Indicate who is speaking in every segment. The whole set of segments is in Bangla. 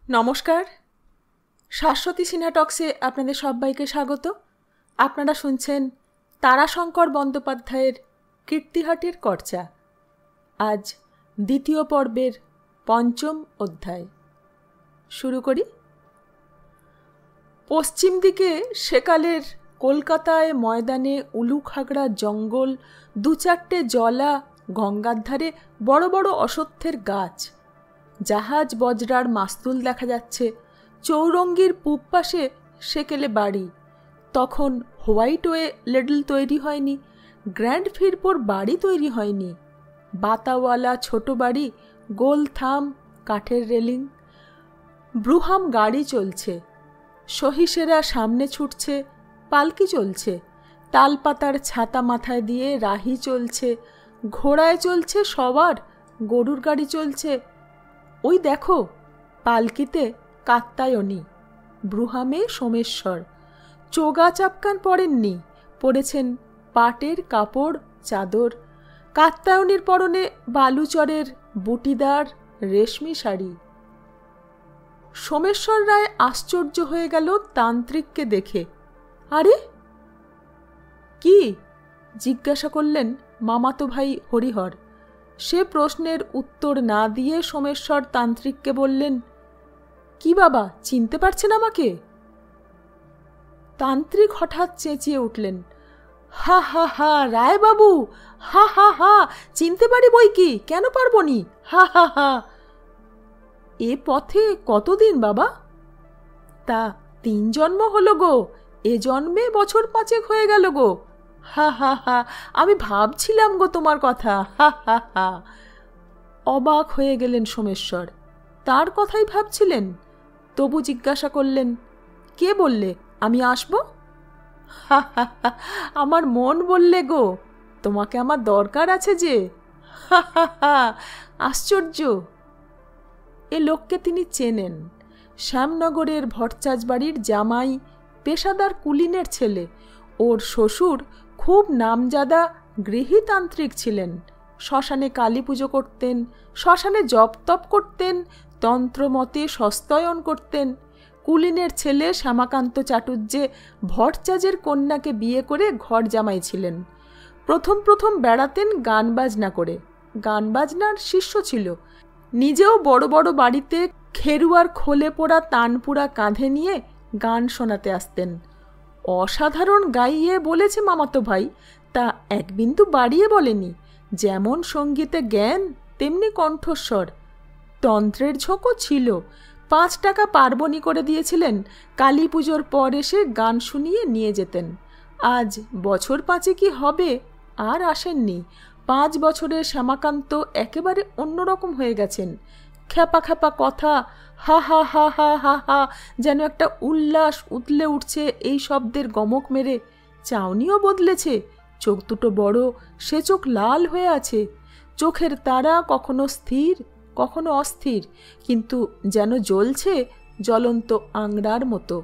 Speaker 1: নমস্কার, শাশ্বতী সিনহা টক্সে আপনাদের সবাইকে স্বাগত। আপনারা শুনছেন তারাশঙ্কর বন্দ্যোপাধ্যায়ের কীর্তিহাটের কর্চা। আজ দ্বিতীয় পর্বের পঞ্চম অধ্যায় শুরু করি। পশ্চিম দিকে সেকালের কলকাতায় ময়দানে উলুখাগড়া জঙ্গল, দু চারটে জলা, গঙ্গার ধারে বড় বড় অশ্বত্থের গাছ, জাহাজ বজরার মাস্তুল দেখা যাচ্ছে। চৌরঙ্গির পূব পাশে সেকেলে বাড়ি। তখন হোয়াইটওয়ে লেডল তৈরি হয়নি, গ্র্যান্ড ফিরপোর বাড়ি তৈরি হয়নি। বাতাওয়ালা ছোট বাড়ি, গোল থাম, কাঠের রেলিং। ব্রুহাম গাড়ি চলছে, সহিসেরা সামনে ছুটছে, পালকি চলছে, তালপাতার ছাতা মাথায় দিয়ে রাহি চলছে, ঘোড়ায় চলছে সবার, গরুর গাড়ি চলছে। ওই দেখো, পালকিতে কাত্যায়নী, ব্রুহামে সোমেশ্বর। চোগা চাপকান পরেননি, পরেছেন পাটের কাপড় চাদর। কাত্যায়নীর পরনে বালুচরের বুটিদার রেশমি শাড়ি। সোমেশ্বর রায় আশ্চর্য হয়ে গেল তান্ত্রিককে দেখে। আরে কি? জিজ্ঞাসা করলেন মামাতো ভাই হরিহর। সে প্রশ্নের উত্তর না দিয়ে সোমেশ্বর তান্ত্রিককে বললেন, কি বাবা, চিনতে পারছেন আমাকে? তান্ত্রিক হঠাৎ চেঁচিয়ে উঠলেন, হা হা হা, রায় বাবু, হা হা হা, চিনতে পারি বই কি, কেন পারবো নি, হা হা হা। এ পথে কতদিন বাবা? তা 3 জন্ম হলো গো, এ জন্মে বছর 5 হয়ে গেল গো, হা হা হা। আমি ভাবছিলাম গো তোমার কথা, হা হা হা। অবাক হয়ে গেলেন সোমেশ্বর। তার কথাই ভাবছিলেন? তবু জিজ্ঞাসা করলেন, কে বললে আমি আসব? হা হা হা, আমার মন বললে গো, তোমাকে আমার দরকার আছে যে, হা হা হা। আশ্চর্য! এ লোককে তিনি চেনেন। শ্যামনগরের ভট্টাচ বাড়ির জামাই, পেশাদার কুলিনের ছেলে। ওর শ্বশুর খুব নামজাদা গৃহীতান্ত্রিক ছিলেন। শ্মশানে কালী পুজো করতেন, শ্মশানে জপ তপ করতেন, তন্ত্রমতে সস্তয়ন করতেন। কুলিনের ছেলে শ্যামাকান্ত চাটুর্যে ভট্টাচের কন্যাকে বিয়ে করে ঘর জামাই ছিলেন। প্রথম প্রথম বেড়াতেন গান বাজনা করে, গান বাজনার শিষ্য ছিল। নিজেও বড় বড় বাড়িতে খেরুয়ার খোলে পোড়া তানপুরা কাঁধে নিয়ে গান শোনাতে আসতেন। অসাধারণ গাইয়ে বলেছে মামাতো ভাই, তা এক বিন্দু বাড়িয়ে বলেনি। যেমন সঙ্গীতে জ্ঞান, তেমনি কণ্ঠস্বর। তন্ত্রের ঝোঁকও ছিল। 5 টাকা পার্বণী করে দিয়েছিলেন, কালী পুজোর পর এসে গান শুনিয়ে নিয়ে যেতেন। আজ বছর 5 কি হবে, আর আসেননি। 5 বছরের শ্যামাকান্ত একেবারে অন্যরকম হয়ে গেছেন। খ্যাপা খ্যাপা কথা, হা হা হা হা হা হা, যেন একটা উল্লাস উতলে উঠছে এই শব্দের গমক মেরে। চাউনিও বদলেছে, চোখ দুটো বড়, সে চোখ লাল হয়ে আছে। চোখের তারা কখনো স্থির, কখনো অস্থির, কিন্তু যেন জ্বলছে জ্বলন্ত আংড়ার মতো।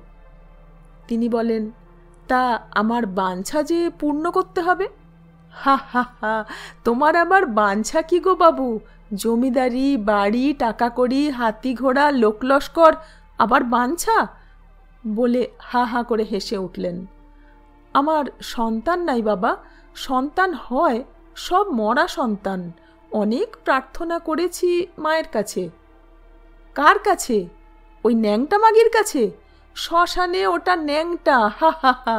Speaker 1: তিনি বলেন, তা আমার বাঞ্ছা যে পূর্ণ করতে হবে। হা হা হা, তোমার আবার বাঞ্ছা কি গো বাবু? জমিদারি, বাড়ি, টাকা কড়ি, হাতি ঘোড়া, লোকলস্কর, আবার বাঞ্ছা? বলে হা হা করে হেসে উঠলেন। আমার সন্তান নাই বাবা, সন্তান হয়, সব মরা সন্তান। অনেক প্রার্থনা করেছি মায়ের কাছে। কার কাছে? ওই ন্যাংটা মাগির কাছে। শ্মশানে ওটা ন্যাংটা, হা হা হা।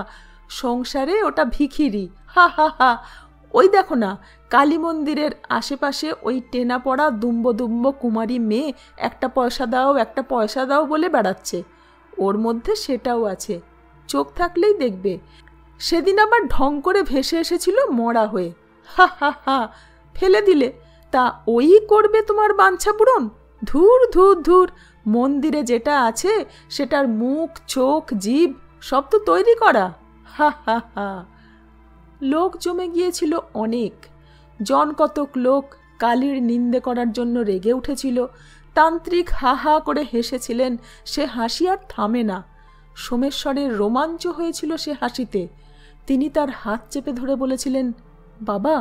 Speaker 1: সংসারে ওটা ভিখিরি, হা হা হা। ওই দেখো না, কালী মন্দিরের আশেপাশে ওই টেনা পড়া দুম্ব দুম্ব কুমারী মেয়ে একটা পয়সা দাও, একটা পয়সা দাও বলে বেড়াচ্ছে। ওর মধ্যে সেটাও আছে, চোখ থাকলেই দেখবে। সেদিন আবার ঢং করে ভেসে এসেছিল মরা হয়ে, হা হা হা। ফেলে দিলে, তা ওই করবে তোমার বাঞ্ছা পূরণ? ধুর ধুর ধুর, মন্দিরে যেটা আছে সেটার মুখ, চোখ, জিভ সব তো তৈরি করা, হা হা হা। লোক জমে গিয়েছিল অনেক। জন কতক লোক কালীর নিন্দে করার জন্য রেগে উঠেছিল। তান্ত্রিক হা হা করে হেসেছিলেন, সে হাসি আর থামে না। সোমেশ্বরের রোমাঞ্চ হয়েছিল সে হাসিতে। তিনি তার হাত চেপে ধরে বলেছিলেন, বাবা।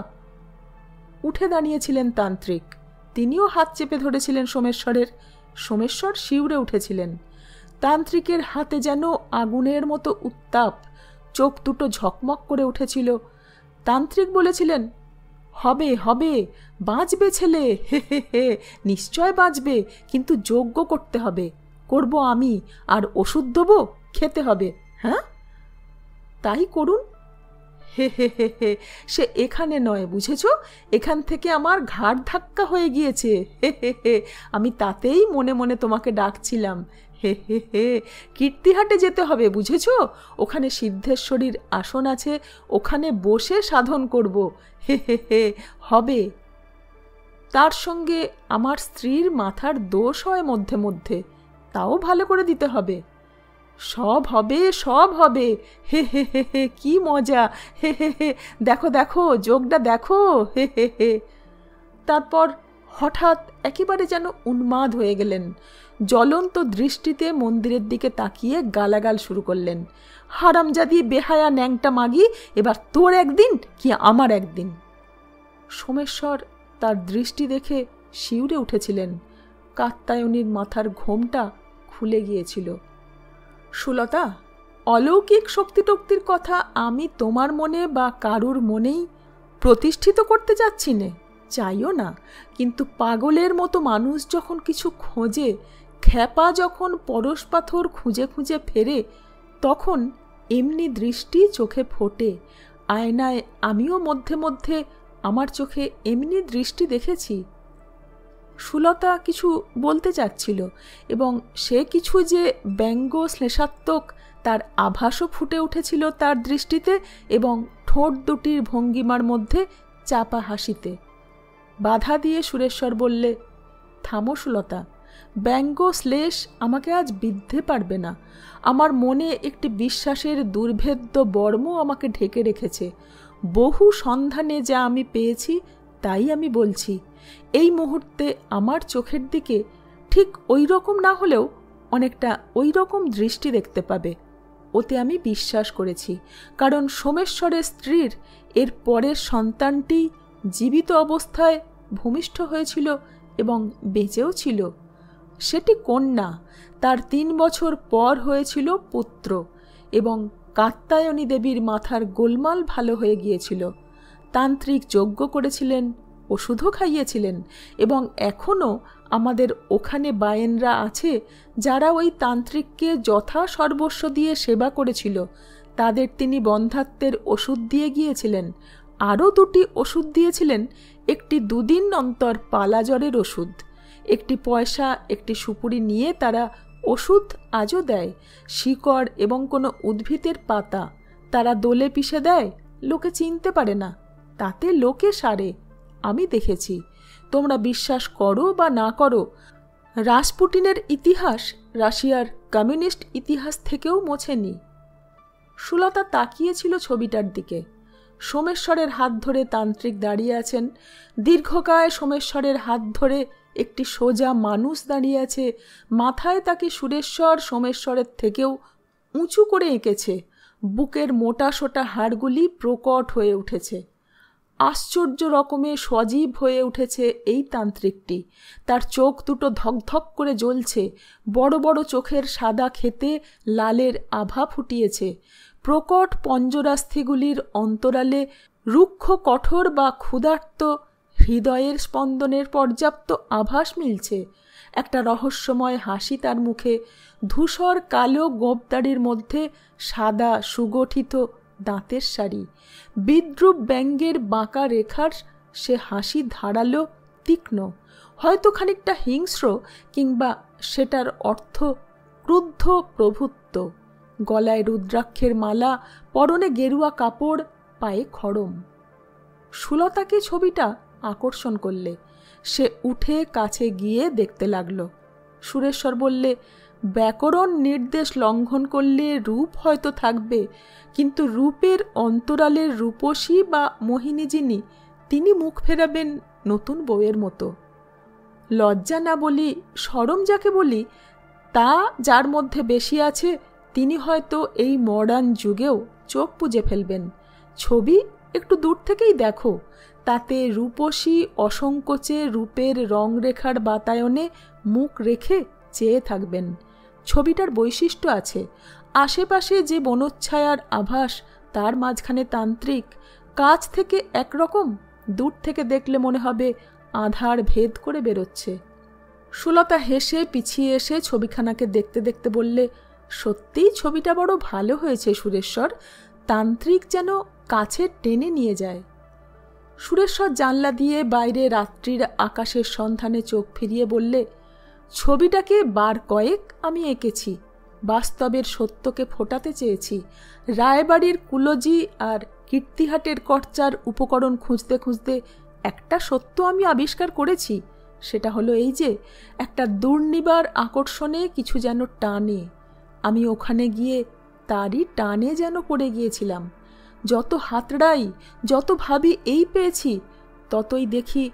Speaker 1: উঠে দাঁড়িয়েছিলেন তান্ত্রিক, তিনিও হাত চেপে ধরেছিলেন সোমেশ্বরের। সোমেশ্বর শিউরে উঠেছিলেন। তান্ত্রিকের হাতে যেন আগুনের মতো উত্তাপ, চোখ দুটো ঝকমক করে উঠেছিল। তান্ত্রিক বলেছিলেন, হবে হবে, বাঁচবে ছেলে, হে হে হে, নিশ্চয় বাঁচবে, কিন্তু যজ্ঞ করতে হবে। করব আমি, আর ওষুধ দেবো, খেতে হবে। হ্যাঁ, তাই করুন। হে হে হে হে, সে এখানে নয়, বুঝেছ? এখান থেকে আমার ঘাড় ধাক্কা হয়ে গিয়েছে। হে হে হে, আমি তাতেই মনে মনে তোমাকে ডাকছিলাম। হে হে হে, কীর্তিহাটে যেতে হবে, বুঝেছ? ওখানে সিদ্ধেশ্বরীর আসন আছে, ওখানে বসে সাধন করব। হে হে হে, হবে। তার সঙ্গে আমার স্ত্রীর মাথার দোষ হয় মধ্যে মধ্যে, তাও ভালো করে দিতে হবে। সব হবে, সব হবে। হে হে হে হে, কি মজা! হে হে হে, দেখো দেখো, যোগটা দেখো। হে হে হে। তারপর হঠাৎ একেবারে যেন উন্মাদ হয়ে গেলেন। জ্বলন্ত দৃষ্টিতে মন্দিরের দিকে তাকিয়ে গালাগাল শুরু করলেন। হারামজাদি, বেহায়া, ন্যাংটা মাগি, এবার তোর একদিন কি আমার একদিন। সোমেশ্বর তার দৃষ্টি দেখে শিউরে উঠেছিলেন। কাত্যায়নীর মাথার ঘোমটা খুলে গিয়েছিল। সুলতা, অলৌকিক শক্তিটক্তির কথা আমি তোমার মনে বা কারুর মনেই প্রতিষ্ঠিত করতে যাচ্ছি নে, চাইও না। কিন্তু পাগলের মতো মানুষ যখন কিছু খোঁজে, খ্যাপা যখন পরশ পাথর খুঁজে খুঁজে ফেরে, তখন এমনি দৃষ্টি চোখে ফোটে। আয়নায় আমিও মধ্যে মধ্যে আমার চোখে এমনি দৃষ্টি দেখেছি। সুলতা কিছু বলতে চাচ্ছিল, এবং সে কিছু যে ব্যঙ্গ শ্লেষাত্মক, তার আভাসও ফুটে উঠেছিল তার দৃষ্টিতে এবং ঠোঁট দুটির ভঙ্গিমার মধ্যে চাপা হাসিতে। বাধা দিয়ে সুরেশ্বর বললে, থামো সুলতা, ব্যঙ্গ শ্লেষ আমাকে আজ বিদ্ধে পারবে না। আমার মনে একটি বিশ্বাসের দুর্ভেদ্য বর্ম আমাকে ঢেকে রেখেছে। বহু সন্ধানে যা আমি পেয়েছি তাই আমি বলছি। এই মুহূর্তে আমার চোখের দিকে ঠিক ওই রকম না হলেও অনেকটা ওই রকম দৃষ্টি দেখতে পাবে, ওতে আমি বিশ্বাস করেছি। কারণ সোমেশ্বরের স্ত্রীর এর পরের সন্তানটি জীবিত অবস্থায় ভূমিষ্ঠ হয়েছিল এবং বেঁচেও ছিল। সেটি কন্যা, তার 3 বছর পর হয়েছিল পুত্র, এবং কাত্যায়নী দেবীর মাথার গোলমাল ভালো হয়ে গিয়েছিল। তান্ত্রিক যজ্ঞ করেছিলেন, ওষুধও খাইয়েছিলেন, এবং এখনও আমাদের ওখানে বায়েনরা আছে যারা ওই তান্ত্রিককে যথা সর্বস্ব দিয়ে সেবা করেছিল। তাদের তিনি বন্ধ্যাত্বের ওষুধ দিয়ে গিয়েছিলেন। আরও 2টি ওষুধ দিয়েছিলেন, একটি 2 দিন অন্তর পালা জ্বরের ওষুধ। একটি পয়সা, একটি সুপুরি নিয়ে তারা ওষুধ আজও দেয়। শিকড় এবং কোনো উদ্ভিদের পাতা তারা দোলে পিষে দেয়, লোকে চিনতে পারে না, তাতে লোকে সারে। আমি দেখেছি। তোমরা বিশ্বাস করো বা না করো, রাসপুটিনের ইতিহাস রাশিয়ার কমিউনিস্ট ইতিহাস থেকেও মোছেনি। সুলতা তাকিয়েছিল ছবিটার দিকে। সোমেশ্বরের হাত ধরে তান্ত্রিক দাঁড়িয়ে আছেন। দীর্ঘকায় সোমেশ্বরের হাত ধরে একটি সোজা মানুষ দাঁড়িয়ে আছে। মাথায় তাকে সুরেশ্বর সোমেশ্বরের থেকেও উঁচু করে এঁকেছে। বুকের মোটা সোটা হাড়গুলি প্রকট হয়ে উঠেছে। আশ্চর্য রকমে সজীব হয়ে উঠেছে এই তান্ত্রিকটি। তার চোখ দুটো ধকধক করে জ্বলছে। বড় বড় চোখের সাদা খেতে লালের আভা ফুটিয়েছে। প্রকট পঞ্জরাস্থিগুলির অন্তরালে রুক্ষ কঠোর বা ক্ষুধার্ত হৃদয়ের স্পন্দনের পর্যাপ্ত আভাস মিলছে। একটা রহস্যময় হাসি তার মুখে। ধূসর কালো গোঁপদাড়ির মধ্যে সাদা সুগঠিত দাঁতের সারি। বিদ্রূপ ব্যঙ্গের বাঁকা রেখার সে হাসি ধারালো, তীক্ষ্ণ, হয়তো খানিকটা হিংস্র, কিংবা সেটার অর্থ ক্রুদ্ধ প্রভুত্ব। গলায় রুদ্রাক্ষের মালা, পরনে গেরুয়া কাপড়, পায়ে খড়ম। সুলতাকে ছবিটা আকর্ষণ করলে। সে উঠে কাছে গিয়ে দেখতে লাগল। সুরেশ্বর বললে, ব্যাকরণ নির্দেশ লঙ্ঘন করলে রূপ হয়তো থাকবে, কিন্তু রূপের অন্তরালের রূপসী বা মোহিনী যিনি, তিনি মুখ ফেরাবেন নতুন বউয়ের মতো। লজ্জা না বলি, শরম যাকে বলি, তা যার মধ্যে বেশি আছে তিনি হয়তো এই মডার্ন যুগেও চোখ বুজে ফেলবেন। ছবি একটু দূর থেকেই দেখো, তাতে রূপসী অসংকোচে রূপের রংরেখার বাতায়নে মুখ রেখে চেয়ে থাকবেন। ছবিটার বৈশিষ্ট্য আছে, আশেপাশে যে বনচ্ছায়ার আভাস তার মাঝখানে তান্ত্রিক, কাছ থেকে একরকম, দূর থেকে দেখলে মনে হবে আধার ভেদ করে বেরোচ্ছে। সুলতা হেসে পিছিয়ে এসে ছবিখানাকে দেখতে দেখতে বললে, সত্যিই ছবিটা বড় ভালো হয়েছে সুরেশ্বর, তান্ত্রিক যেন কাছে টেনে নিয়ে যায়। সুরেশ্বর জানলা দিয়ে বাইরে রাত্রির আকাশের সন্ধানে চোখ ফিরিয়ে বললে, ছবিটাকে বার কয়েক আমি এঁকেছি, বাস্তবের সত্যকে ফোটাতে চেয়েছি। রায়বাড়ির কুলজি আর কীর্তিহাটের কর্চার উপকরণ খুঁজতে খুঁজতে একটা সত্য আমি আবিষ্কার করেছি, সেটা হলো এই যে একটা দুর্নিবার আকর্ষণে কিছু যেন টানে, আমি ওখানে গিয়ে তারই টানে যেন পড়ে গিয়েছিলাম। যত হাতড়াই, যত ভাবি এই পেয়েছি, ততই দেখি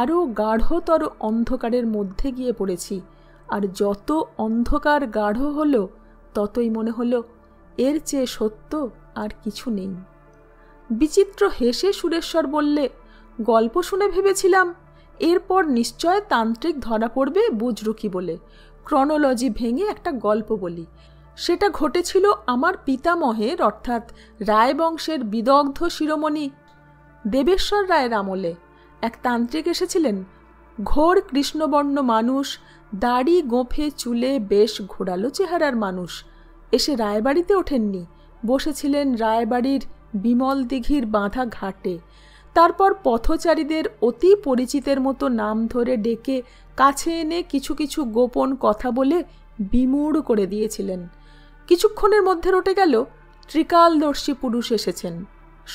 Speaker 1: আরও গাঢ়তর অন্ধকারের মধ্যে গিয়ে পড়েছি। আর যত অন্ধকার গাঢ় হলো, ততই মনে হলো এর চেয়ে সত্য আর কিছু নেই। বিচিত্র হেসে সুরেশ্বর বললে, গল্প শুনে ভেবেছিলাম এরপর নিশ্চয় তান্ত্রিক ধরা পড়বে বুজরুকি বলে। ক্রনোলজি ভেঙে একটা গল্প বলি। সেটা ঘটেছিল আমার পিতামহের অর্থাৎ রায়বংশের বিদগ্ধ শিরোমণি দেবেশ্বর রায়ের আমলে। এক তান্ত্রিক এসেছিলেন, ঘোর কৃষ্ণবর্ণ মানুষ, দাড়ি গোঁফে চুলে বেশ ঘোরালো চেহারার মানুষ। এসে রায়বাড়িতে ওঠেননি, বসেছিলেন রায়বাড়ির বিমল দিঘির বাঁধা ঘাটে। তারপর পথচারীদের অতি পরিচিতের মতো নাম ধরে ডেকে কাছে এনে কিছু কিছু গোপন কথা বলে বিমূঢ় করে দিয়েছিলেন। কিছুক্ষণের মধ্যে রটে গেল ত্রিকালদর্শী পুরুষ এসেছেন।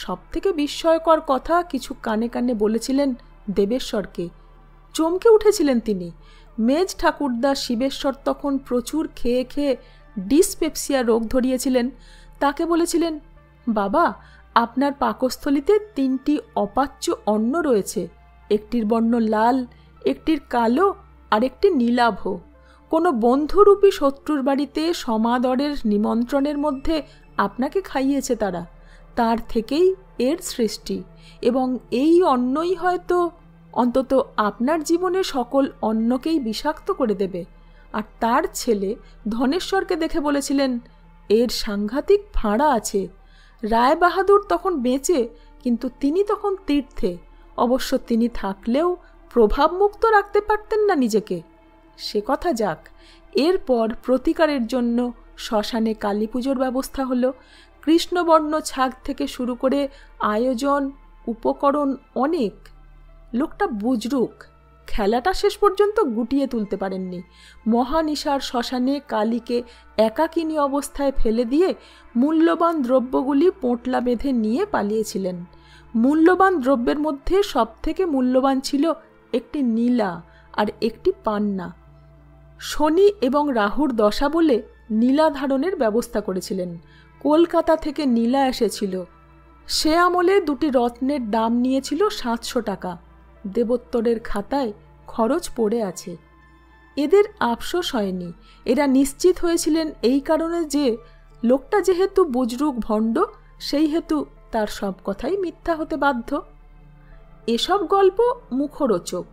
Speaker 1: সবথেকে বিস্ময়কর কথা কিছু কানে কানে বলেছিলেন দেবেশ্বরকে। চমকে উঠেছিলেন তিনি। মেজ ঠাকুরদা শিবেশ্বর তখন প্রচুর খেয়ে খেয়ে ডিসপেপসিয়া রোগ ধরিয়েছিলেন। তাকে বলেছিলেন, বাবা, আপনার পাকস্থলিতে 3টি অপাচ্য অন্ন রয়েছে, একটির বর্ণ লাল, একটির কালো আর একটি নীলাভ। কোনো বন্ধুরূপী শত্রুর বাড়িতে সমাদরের নিমন্ত্রণের মধ্যে আপনাকে খাইয়েছে তারা, তার থেকেই এর সৃষ্টি, এবং এই অন্নই হয়তো অন্তত আপনার জীবনে সকল অন্নকেই বিষাক্ত করে দেবে। আর তার ছেলে ধনেশ্বরকে দেখে বলেছিলেন, এর সাংঘাতিক ফাঁড়া আছে। রায় বাহাদুর তখন বেঁচে, কিন্তু তিনি তখন তীর্থে। অবশ্য তিনি থাকলেও প্রভাবমুক্ত রাখতে পারতেন না নিজেকে। সে কথা যাক। এরপর প্রতিকারের জন্য শ্মশানে কালী পুজোর ব্যবস্থা হলো। কৃষ্ণবর্ণ ছাগ থেকে শুরু করে আয়োজন, উপকরণ অনেক। লোকটা বুজরুক, খেলাটা শেষ পর্যন্ত গুটিয়ে তুলতে পারেননি। মহানিশার শ্মশানে কালীকে একাকিনী অবস্থায় ফেলে দিয়ে মূল্যবান দ্রব্যগুলি পোঁটলা বেঁধে নিয়ে পালিয়েছিলেন। মূল্যবান দ্রব্যের মধ্যে সবথেকে মূল্যবান ছিল একটি নীলা আর একটি পান্না। শনি এবং রাহুর দশা বলে নীলা ধারণের ব্যবস্থা করেছিলেন। কলকাতা থেকে নীলা এসেছিল। সে আমলে 2টি রত্নের দাম নিয়েছিল 700 টাকা। দেবোত্তরের খাতায় খরচ পড়ে আছে। এদের আফসোস হয়নি। এরা নিশ্চিত হয়েছিলেন এই কারণে যে লোকটা যেহেতু বুজরুক ভণ্ড, সেই হেতু তার সব কথাই মিথ্যা হতে বাধ্য। এসব গল্প মুখরোচক।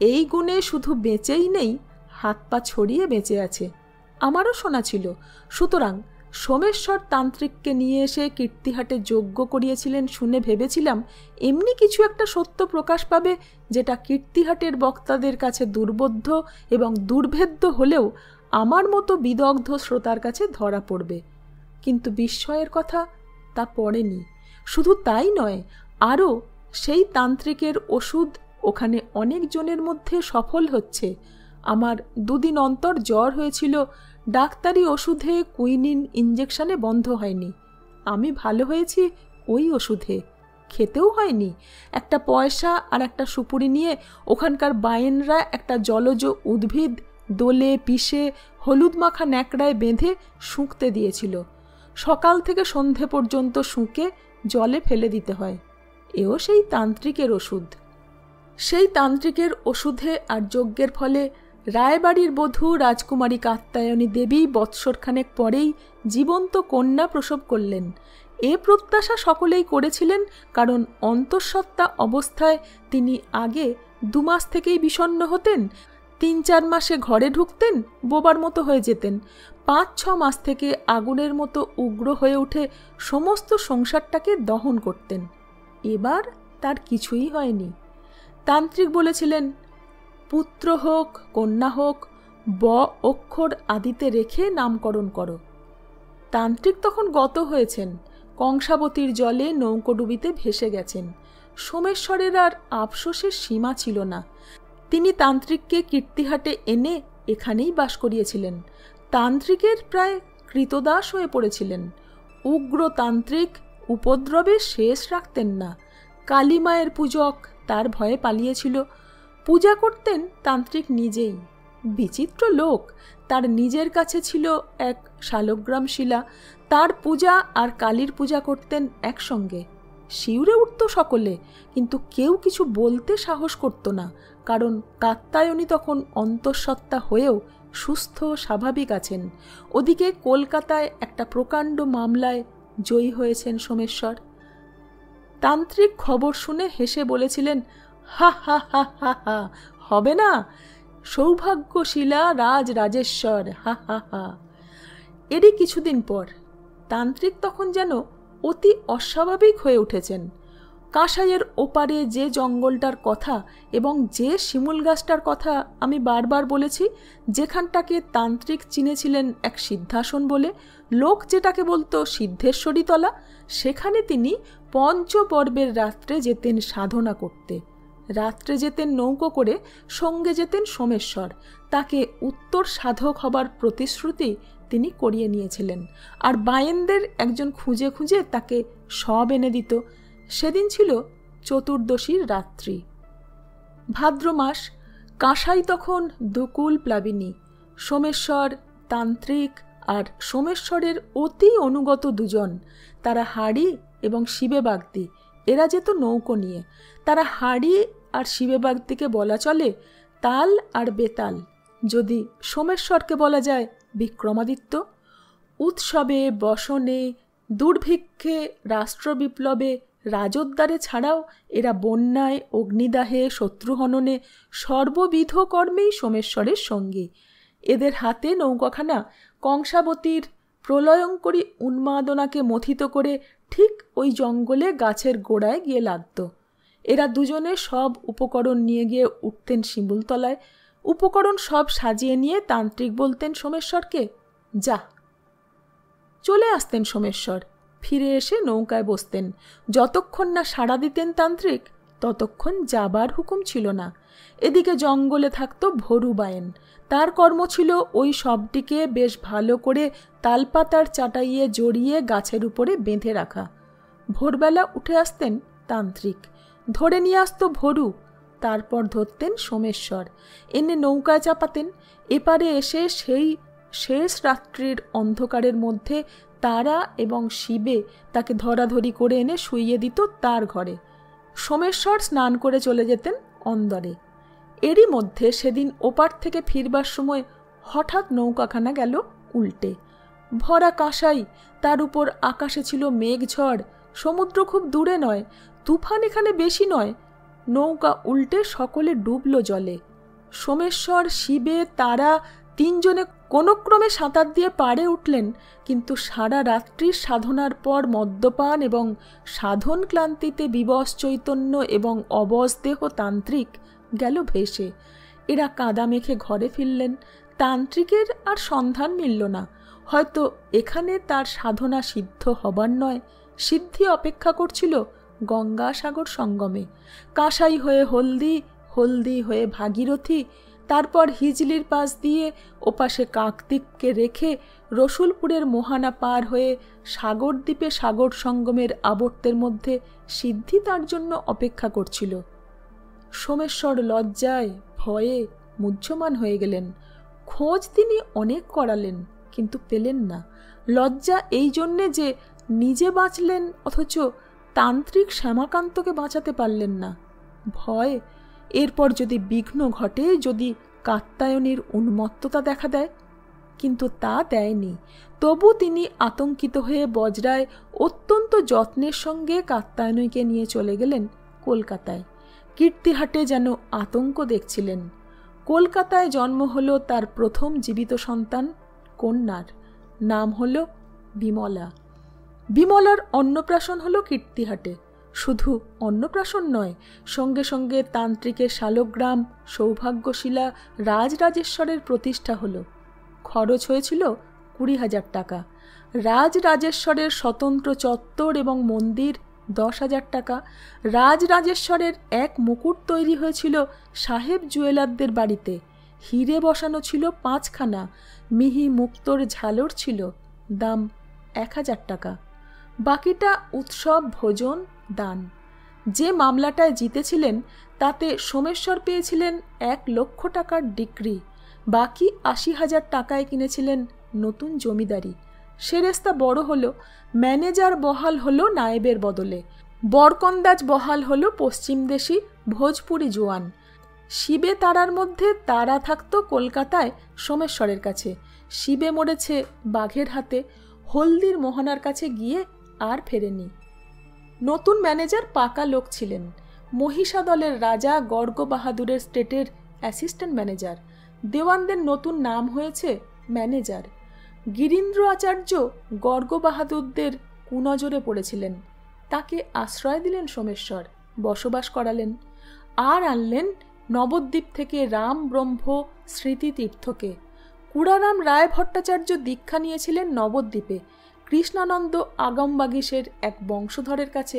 Speaker 1: এই গুণে শুধু বেঁচেই নেই, হাত পা ছড়িয়ে বেঁচে আছে। আমারও শোনা ছিল। সুতরাং সোমেশ্বর তান্ত্রিককে নিয়ে এসে কীর্তিহাটে যজ্ঞ করিয়েছিলেন শুনে ভেবেছিলাম এমনি কিছু একটা সত্য প্রকাশ পাবে, যেটা কীর্তিহাটের বক্তাদের কাছে দুর্বোধ্য এবং দুর্ভেদ্য হলেও আমার মতো বিদগ্ধ শ্রোতার কাছে ধরা পড়বে। কিন্তু বিস্ময়ের কথা, তা পড়েনি। শুধু তাই নয়, আরও সেই তান্ত্রিকের ওষুধ ওখানে অনেকজনের মধ্যে সফল হচ্ছে। আমার 2 দিন অন্তর জ্বর হয়েছিল, ডাক্তারি ওষুধে, কুইনিন ইঞ্জেকশনে বন্ধ হয়নি। আমি ভালো হয়েছি ওই ওষুধে। খেতেও হয়নি। একটা পয়সা আর একটা সুপুরি নিয়ে ওখানকার বায়েনরা একটা জলজ উদ্ভিদ দোলে পিষে হলুদ মাখা ন্যাকড়ায় বেঁধে শুঁকতে দিয়েছিল। সকাল থেকে সন্ধে পর্যন্ত শুঁকে জলে ফেলে দিতে হয়। এও সেই তান্ত্রিকের ওষুধ। সেই তান্ত্রিকের ওষুধে আর যজ্ঞের ফলে রায়বাড়ির বধূ রাজকুমারী কাত্যায়নী দেবী বৎসরখানেক পরেই জীবন্ত কন্যা প্রসব করলেন। এ প্রত্যাশা সকলেই করেছিলেন, কারণ অন্তঃসত্ত্বা অবস্থায় তিনি আগে 2 মাস থেকেই বিষণ্ণ হতেন। 3-4 মাসে ঘরে ঢুকতেন, বোবার মতো হয়ে যেতেন। 5-6 মাস থেকে আগুনের মতো উগ্র হয়ে উঠে সমস্ত সংসারটাকে দহন করতেন। এবার তার কিছুই হয়নি। তান্ত্রিক বলেছিলেন, পুত্র হোক কন্যা হোক, ব অক্ষর আদিতে রেখে নামকরণ করো। তান্ত্রিক তখন গত হয়েছেন, কংসাবতীর জলে নৌকোডুবিতে ভেসে গেছেন। সোমেশ্বরের আর আফসোসের সীমা ছিল না। তিনি তান্ত্রিককে কীর্তিহাটে এনে এখানেই বাস করিয়েছিলেন। তান্ত্রিকের প্রায় কৃতদাস হয়ে পড়েছিলেন। উগ্র তান্ত্রিক উপদ্রবে শেষ রাখতেন না। কালী মায়ের পূজক তার ভয়ে পালিয়েছিল। পূজা করতেন তান্ত্রিক নিজেই। বিচিত্র লোক, তার নিজের কাছে ছিল এক শালগ্রাম শিলা। তার পূজা আর কালীর পূজা করতেন একসঙ্গে। শিউরে উঠত সকলে, কিন্তু কেউ কিছু বলতে সাহস করত না, কারণ কাত্যায়নী তখন অন্তঃসত্ত্বা হয়েও সুস্থ স্বাভাবিক আছেন। ওদিকে কলকাতায় একটা প্রকাণ্ড মামলায় জয়ী হয়েছেন সোমেশ্বর। তান্ত্রিক খবর শুনে হেসে বলেছিলেন, হা হা হা হা হা, হবে না? সৌভাগ্যশীলা রাজরাজেশ্বর, হা হা হা। এরই কিছুদিন পর তান্ত্রিক তখন যেন অতি অস্বাভাবিক হয়ে উঠেছেন। কাঁসাইয়ের ওপারে যে জঙ্গলটার কথা এবং যে শিমুল গাছটার কথা আমি বারবার বলেছি, যেখানটাকে তান্ত্রিক চিনেছিলেন এক সিদ্ধাসন বলে, লোক যেটাকে বলতো সিদ্ধেশ্বরী তলা, সেখানে তিনি পঞ্চপর্বের রাত্রে যেতেন সাধনা করতে। রাত্রে যেতেন নৌকো করে, সঙ্গে যেতেন সোমেশ্বর। তাকে উত্তর সাধক হবার প্রতিশ্রুতি তিনি করিয়ে নিয়েছিলেন, আর বায়েনদের একজন খুঁজে খুঁজে তাকে সব এনে দিত। সেদিন ছিল চতুর্দশীর রাত্রি, ভাদ্র মাস। কাঁসাই তখন দুকুল প্লাবিনী। সোমেশ্বর, তান্ত্রিক আর সোমেশ্বরের অতি অনুগত দুজন, তারা হাড়ি এবং শিবে বাগদি, এরা যেত নৌকো নিয়ে। তারা হাড়ি আর শিবে বাগদিকে বলা চলে তাল আর বেতাল, যদি সোমেশ্বরকে বলা যায় বিক্রমাদিত্য। উৎসবে, বসনে, দুর্ভিক্ষে, রাষ্ট্রবিপ্লবে, রাজোদ্ধারে ছাড়াও এরা বন্যায়, অগ্নিদাহে, শত্রুহননে, সর্ববিধ কর্মেই সোমেশ্বরের সঙ্গী। এদের হাতে নৌকাখানা কংসাবতীর প্রলয়ঙ্করী উন্মাদনাকে মথিত করে ঠিক ওই জঙ্গলে গাছের গোড়ায় গিয়ে লাগত। এরা দুজনে সব উপকরণ নিয়ে গিয়ে উঠতেন শিমুলতলায়। উপকরণ সব সাজিয়ে নিয়ে তান্ত্রিক বলতেন সোমেশ্বরকে, যা। চলে আসতেন সোমেশ্বর, ফিরে এসে নৌকায় বসতেন। যতক্ষণ না সাড়া দিতেন তান্ত্রিক, ততক্ষণ যাবার হুকুম ছিল না। এদিকে জঙ্গলে থাকত ভরু বায়েন। তার কর্ম ছিল ওই সবটিকে বেশ ভালো করে তালপাতার চাটাইয়ে জড়িয়ে গাছের উপরে বেঁধে রাখা। ভোরবেলা উঠে আসতেন তান্ত্রিক, ধরে নিয়ে আসতো ভরু, তারপর ধরতেন সোমেশ্বর, এনে নৌকায় চাপাতেন। এপারে এসে সেই শেষ রাত্রির অন্ধকারের মধ্যে তারা এবং শিবে তাকে ধরাধরি করে এনে শুইয়ে দিত তার ঘরে। সোমেশ্বর স্নান করে চলে যেতেন অন্দরে। এরই মধ্যে সেদিন ওপার থেকে ফিরবার সময় হঠাৎ নৌকাখানা গেল উল্টে। ভরা কাঁসাই, তার উপর আকাশে ছিল মেঘঝড়। সমুদ্র খুব দূরে নয়, তুফান এখানে বেশি নয়। নৌকা উল্টে সকলে ডুবল জলে। সোমেশ্বর, শিবে, তারা তিনজনে কোনো ক্রমে সাঁতার দিয়ে পাড়ে উঠলেন, কিন্তু সারা রাত্রির সাধনার পর মদ্যপান এবং সাধন ক্লান্তিতে বিবশ চৈতন্য এবং অবশ দেহ তান্ত্রিক গেল ভেসে। এরা কাদা মেখে ঘরে ফিরলেন। তান্ত্রিকের আর সন্ধান মিলল না। হয়তো এখানে তার সাধনা সিদ্ধ হবার নয়, সিদ্ধি অপেক্ষা করছিল গঙ্গাসাগর সঙ্গমে। কাঁসাই হয়ে হলদি, হলদি হয়ে ভাগীরথী, তারপর হিজলির পাশ দিয়ে ওপাশে কাকদ্বীপকে রেখে রসুলপুরের মোহানা পার হয়ে সাগরদ্বীপে সাগর সঙ্গমের আবর্তের মধ্যে সিদ্ধি তার জন্য অপেক্ষা করছিল। সোমেশ্বর লজ্জায় ভয়ে মুহ্যমান হয়ে গেলেন। খোঁজ তিনি অনেক করালেন, কিন্তু পেলেন না। লজ্জা এই জন্যে যে নিজে বাঁচলেন, অথচ তান্ত্রিক শ্যামাকান্তকে বাঁচাতে পারলেন না। ভয়, এরপর যদি বিঘ্ন ঘটে, যদি কাত্যায়নীর উন্মত্ততা দেখা দেয়। কিন্তু তা দেয়নি। তবু তিনি আতঙ্কিত হয়ে বজরায় অত্যন্ত যত্নের সঙ্গে কাত্যায়নীকে নিয়ে চলে গেলেন কলকাতায়। কীর্তিহাটে যেন আতঙ্ক দেখছিলেন। কলকাতায় জন্ম হলো তার প্রথম জীবিত সন্তান কন্যার, নাম হলো বিমলা। বিমলার অন্নপ্রাশন হলো কীর্তিহাটে। শুধু অন্নপ্রাশন নয়, সঙ্গে সঙ্গে তান্ত্রিকের শালগ্রাম, সৌভাগ্যশীলা, রাজরাজেশ্বরের প্রতিষ্ঠা হলো। খরচ হয়েছিল 20,000 টাকা। রাজরাজেশ্বরের স্বতন্ত্র চত্বর এবং মন্দির 10,000 টাকা। রাজরাজেশ্বরের এক মুকুট তৈরি হয়েছিল সাহেব জুয়েলারদের বাড়িতে। হিরে বসানো ছিল 5খানা। মিহি মুক্তোর ঝালর ছিল, দাম 1,000 টাকা। বাকিটা উৎসব, ভোজন, দান। যে মামলাটায় জিতেছিলেন তাতে সোমেশ্বর পেয়েছিলেন 1 লক্ষ টাকার ডিক্রি। বাকি 80,000 টাকায় কিনেছিলেন নতুন জমিদারি। সেরেস্তা বড় হলো। ম্যানেজার বহাল হলো নায়েবের বদলে। বরকন্দাজ বহাল হলো পশ্চিমদেশী ভোজপুরি জোয়ান। শিবে তারার মধ্যে তারা থাকতো কলকাতায় সোমেশ্বরের কাছে। শিবে মরেছে বাঘের হাতে। হলদির মোহনার কাছে গিয়ে আর ফেরেনি। নতুন ম্যানেজার পাকা লোক ছিলেন। মহিষাদলের রাজা গর্গ বাহাদুরের স্টেটের অ্যাসিস্ট্যান্ট ম্যানেজার। দেওয়ানদের নতুন নাম হয়েছে ম্যানেজার। গিরীন্দ্র আচার্য গর্গ বাহাদুরদের কুনজরে পড়েছিলেন। তাকে আশ্রয় দিলেন সোমেশ্বর, বসবাস করালেন। আর আনলেন নবদ্বীপ থেকে রাম ব্রহ্ম স্মৃতিতীর্থকে। কুড়ারাম রায় ভট্টাচার্য দীক্ষা নিয়েছিলেন নবদ্বীপে কৃষ্ণানন্দ আগমবাগীশের এক বংশধরের কাছে।